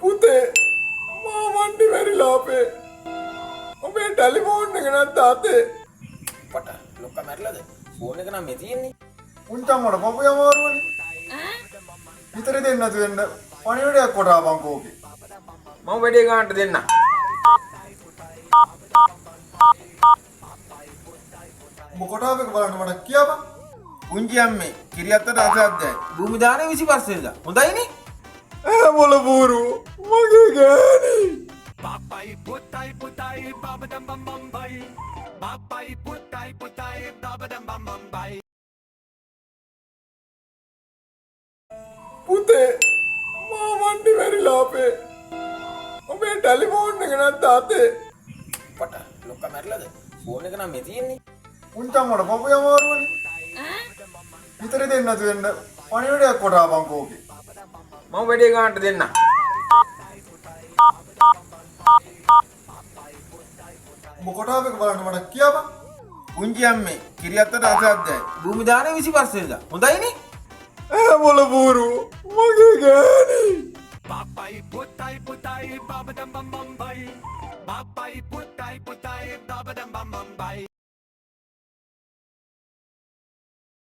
පුතේ මා වන්දි වෙරිලා අපේ ඔබේ ටෙලිෆෝන් එක නැත්නම් අතේ පට ලොක්ක මැරිලාද ෆෝන් එක නම් මේ තියෙන්නේ උන්ටම මට පපු යමාරුවනේ විතර දෙන්න නැතු වෙන්න පණිවිඩයක් කොටාපන් කෝකේ මම වැඩේ ගන්නට දෙන්න ඔබ කොටාපෙක බලන්න මට කියපන් පුංචි අම්මේ කිරියත්තට අසද්දයි භූමි දානේ 25 වෙනිදා හොඳයිනේ මොළ බූරු මගේ ගෑණි Papai putai babadam bam bam bai. Papai putai babadam bam bam bai. පුතේ මා වන්දි වෙරිලා අපේ ඔබේ ටෙලිෆෝන් එක නැත්නම් අතේ පට ලොක්ක මැරිලාද ෆෝන් එක නම් මේ තියෙන්නේ උන්ටම මට පපු යමාරුවනේ විතර දෙන්න නැතු වෙන්න පණිවිඩයක් කොටාපන් කෝකේ මම වැඩේ ගන්නට දෙන්න ඔබ කොටාපෙක බලන්න මට කියපන් පුංචි අම්මේ කිරියත්තට අසද්දයි භූමි දානේ 25 වෙනිදා හොඳයිනේ මොළ බූරු මගේ ගෑණි Papai putai babadam bam bam bai. Papai putai babadam bam bam bai.